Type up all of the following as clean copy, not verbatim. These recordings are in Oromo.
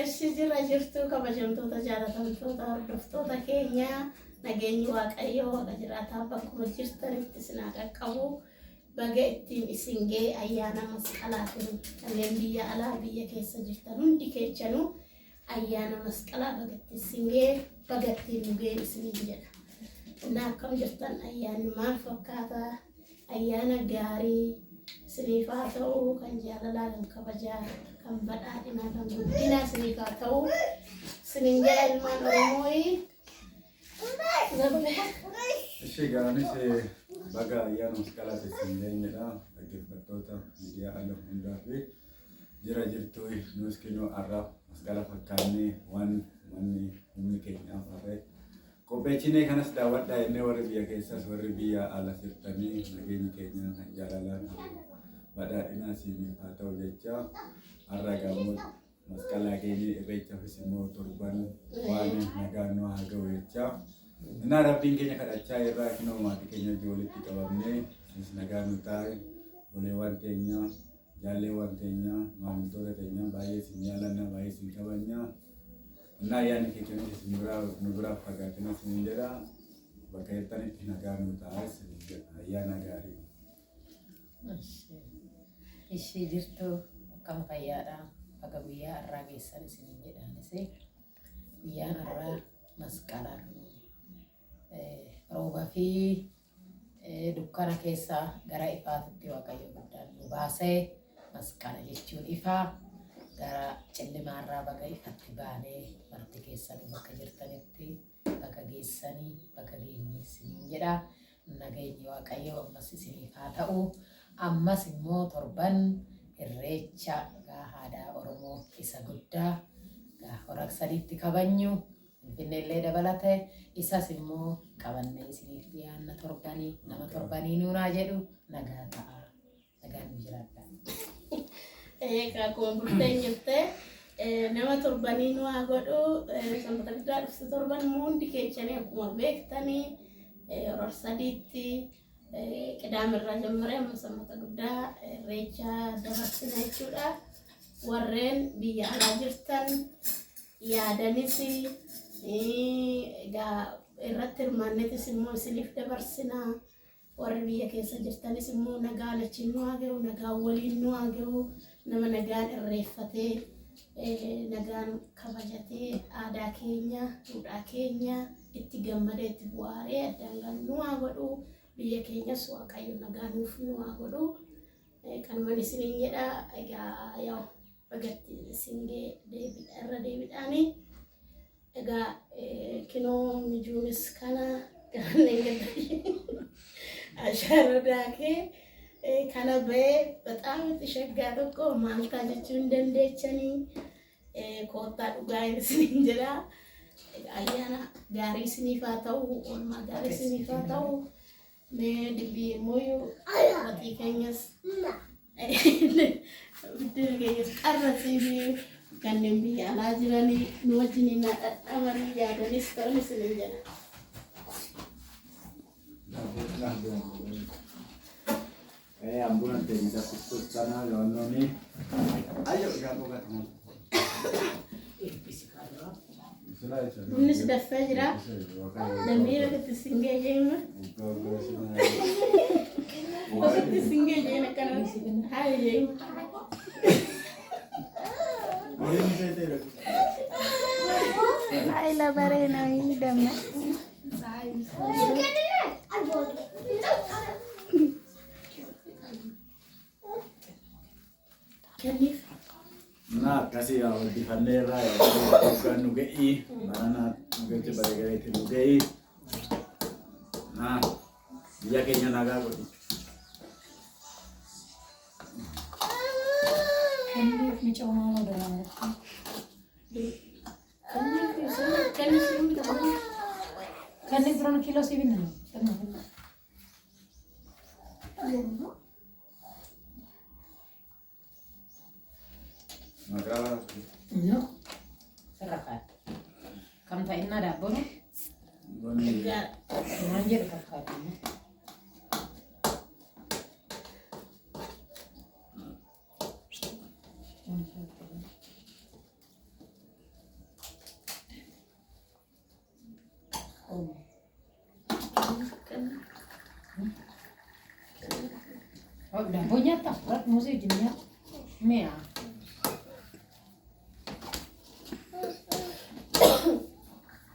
Eshi jira jirtu kabajamtoota jaalatamtoota hordoftoota keenya nageenyi waaqayyoo waaqa jiraataa bakkuma jirtanitti isin haa qaqqabu. Baga ittiin isin ga'e ayyaana masqalaatiin kanneen biyya alaa biyya keessa jirtan hundi keessanuu ayyaana masqalaa baga ittiin isin ga'e baga ittiin nu ga'e isin jedha. Innaa akkam jirtan ayyaanni maal fakkaata? Ayyaana gaarii isiniif haa ta'u kan jaalalaa kan kabajaa kan badhaadhinaa kan guddinaa isiniif haa ta'u isinin jedha ilmaan Oromooyi. Ishee gaanis baga ayyaana masqalaa isin ga'eenidha. Dhaggeeffattoota miidiyaa ala hundaa fi jira jirtu nus kennu har'a masqala fakkaannee waan manni humni keenyaaf hafe qopheechinee kanas daawwadhaa inni warri biyya keessas warri biyya ala jirtanii nageenyi keenya kan jaalalaa badhaadhinaa isiniif haa ta'u jecha har'a gamoo masqalaa keenya irreechaafis immoo torban waan nagaan nu haa ga'u jecha innaa rabbiin keenya kadhachaa irraa kinoo maatii keenya walitti qabamnee isinis nagaan nu taa'e buleewwan keenya jaalleewwan keenya maamiltoota keenya baay'ee isin jaalanna baay'ee isin kabajna. Innaa ayyaanni keenya nu biraa fagaatina isin jedha bakka jirtanitti nagaan nu taa'e isin jedha ayyaana gaarii. Ishee jirtu akkam fayyaadha bakka guyyaa har'aa geessan isin jedhanis guyyaan har'aa masqalaa rooba fi dukkana keessaa gara ifaatitti waaqayyo guddaan nu baasee masqala jechuun ifaa gara cillimaarraa baga ifatti baanee marti keessan bakka jirtanitti bakka geessanii bakka geenye isin jedha. Nageenyi waaqayyo ammas isiniif haa ta'u. Ammas immoo torban irreecha aadaa Oromoo isa guddaa hora sadiitti kabajnu Finfinnee dabalate isas immoo qabannee isiniif dhiyaanna torbanii nama torbanii nuunaa jedhu nagaa ta'a nagaan nu jiraadha. Akkuma bulteen jettee nama torbanii nu haa godhu sanbata guddaa dhuftu torban hundi keessanii akkuma beektanii hora sadiitti qidaamirraa jalqabee amma sanbata guddaa irreecha dabarsina jechuudha. Warreen biyya alaa jirtan yaadanis irratti hirmaannetis immoo isiniif dabarsina. Warri biyya keessa jirtanis immoo nagaan achiin nu haa ga'u, nagaan waliin nu haa ga'u, nama nagaan irreeffatee nagaan kabajatee aadaa keenya duudhaa keenya itti gammadee itti bu'aaree addaan nu haa godhu. Biyya keenyas waaqayyo nagaa nuuf nu haa godhu. Kanumaan isiniin jedha. Egaa yoo bagatti isin irra deebiidhaani. Egaa kinoo mijuunis kana kanneen gadda ashaaradaa kee kana ba'ee በጣም የተሸጋ tokko maaltaa jechuu hin dandeechanii koottaa dhugaa isiniin jedha. Ayyaana gaarii isiniif haa ta'u, oolmaa gaarii isiniif haa ta'u. Me dibi moyo mati kenyas betul kenyas karena sih kan nembi ala jirani nuwajini na amari ya dari sekarang sini jana. Ambulan kita fokus sana lono ni. Ayo kamu ketemu. Ini sudah fajra. Namira kita singgah jema. Kita singgah jema kan hari jema. Ay la barena ini dama. Kenif. Nah, kasih ya di Vanilla ya, bukan nugei, mana nugei sebagai itu nugei. Nah, dia kayaknya naga kok. Kenif macam mana dah? Kenif berapa kilo sih bina? Makrala. No. Serakat. Kamu tak ingat dah, bono? Enggak. Manjir kakak. Dabboo nyaata muusii wajjin nyaata mi'a.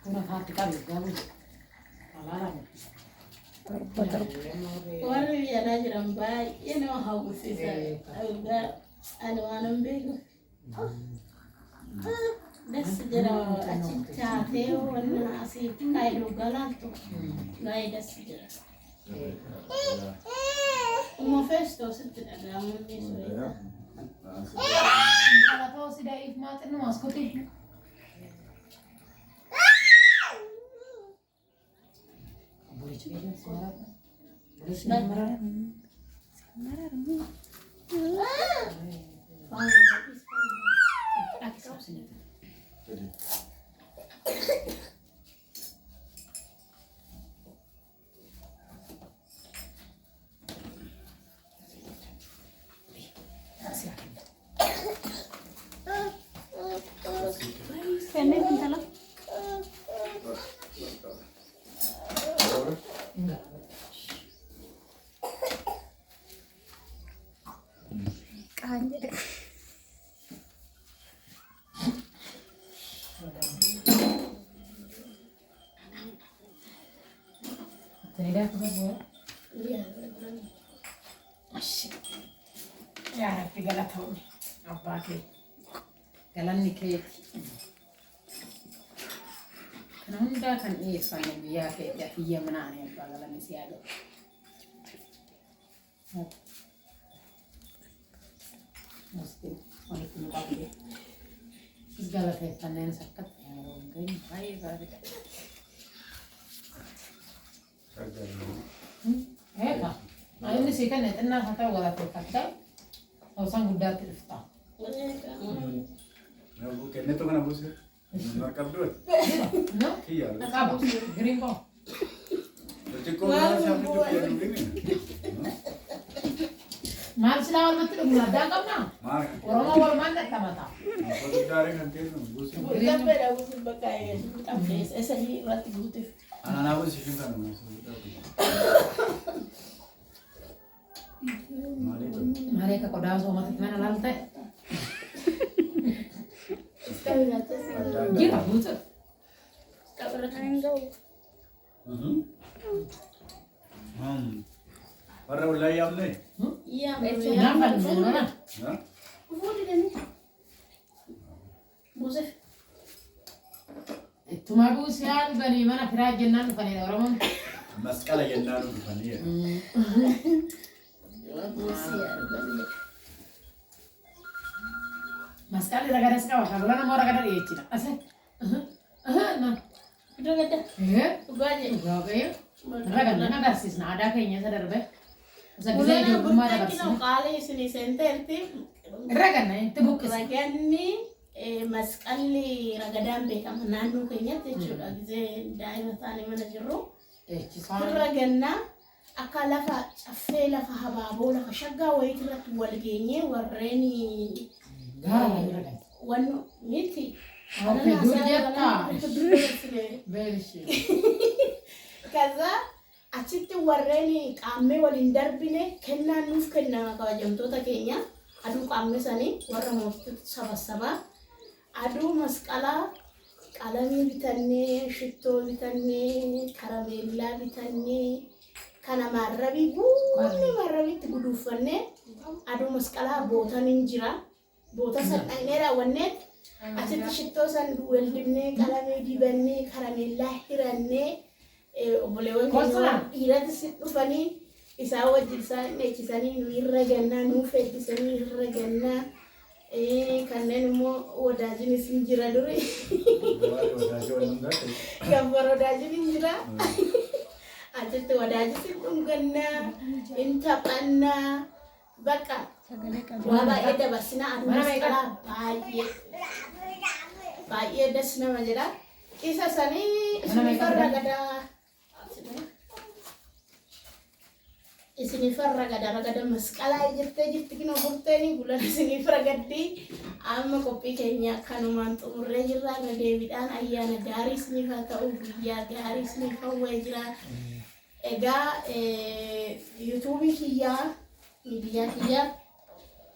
Kuna haati qabu gabu alaala. Warri biyyaadhaa jiran baay'ee nama hawwisiisa. Dhugaa ani waan hin beeku. Das jira achi taatee wanna asitti kaayidoo galaaltu gaa'ee das jira. Uma feestoo sitti dhaga'amu ni soorita. Kalau tahu sudah ifmat itu maskuti. Boleh cerita suara apa? Boleh suara. Aku sini. Jadi. Kami minta lah. Enggak. Kanjir. Tidak aku buat. Iya. Asyik. Ya, Rabbi galat tahun. Apa ke? Galan nikah. Nunda kan ifan biya ke da iya mana ne ba galan siado. Mesti walaupun apa segala kaitannya sakat ya mungkin baik baik. Pak. Ayo ni sih kan itu nah kata wala kata. Usang gudat terifta. Nah, bukan itu kan abus ya. Markap dulu. No? Iya. Apa? Green kok. Cukup lah siapa itu yang begini. Mal selawal mati dong ada kam na. Mar. Orang awal mana tamata. Apa tu dari nanti tu bus. Kita beda buku pakai update. Esa ni rati butuh. Anak abus sih kan mas. Mari tu. Mereka kau dah so mati mana lalu teh. Sekali nanti sih. Gila butuh. Kabar Enggak. Para ulai am ni. iya, Nampak mana? Hah? Boleh kan? Buset. Itu mah busian bani mana kerajinan bukan ini orang. Maskala yang naru bukan dia. Mas kali raga sekarang kalau nama orang ada di Cina. Asal. Nah. Udah ada. Gua aja. Gak ya? Raga mana darsis nah ada kayaknya sadar be. Bisa bisa Mulai di rumah ada berarti darsis. kali sini center tim. Raga nah itu bukan. Ragaan ni masqalli ragadaan beekama naannoo keenyatti jechuudha. Gisee daa'ima ta'anii mana jirru. Irra gannaa akka lafa caffee lafa habaaboo lafa shaggaa wayii irratti wal geenyee warreen wanno miti. Oke, durjata. Beshi. Kaza achitti warreen qaammee waliin darbine kennaa nuuf kenna kabajamtoota keenya aduu qaammee sanii warra mootitti sabasabaa aduu masqalaa qalamii bitannee shittoo bitannee karameellaa bitannee kana marrabii buunni marrabiitti guduuffannee aduu masqalaa bootaniin jira boota san dhaqnee raawwannee achitti shittoo san waldibnee qalamii dibannee karameellaa hirannee obboleewwan keenya dhiirati dhufanii isaa wajjin isaan dheechisanii nu irra gannaa nuuf eebbisanii irra gannaa kanneen immoo wadaajinis hin jira duri gabbar wadaajiin hin jira achitti wadaajis hin dhungannaa hin taphannaa bakka waa baay'ee dabarsinaa aduu masqalaa baay'ee das nama jedha isa sanii isinifarra gadaa isinifarra gadaa ragada masqalaa jettee jirti kina burteeni bulan isinifra gaddii amma qophii keenya kanumaan xumurree jirra deebiidhaan ayyaana gaarii isiniif haa ta'u guyyaa gaarii isiniif hawwee jira egaa yuutuubii kiyyaa miidiyaa kiyya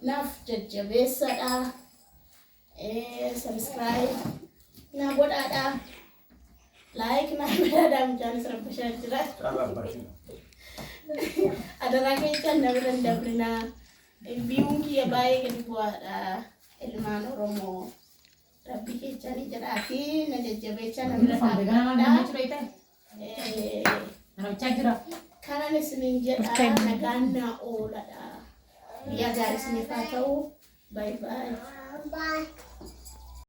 naaf jajjabeessadha. Subscribe na godhaadha. Like na godhaadha. Mucaan isa rabbashaa jira. Adaraa keessan na biran dabrinaa. Biyuun kiyya baay'ee gadi bu'aadha. Ilmaan Oromoo rabbi keechanii jedhaafi na jajjabeechaa na bira dhaabbaadha. Kanan isiniin jedha nagaan naa ooladha. Guyyaa gaarii isiniif haa ta'u. Bye bye.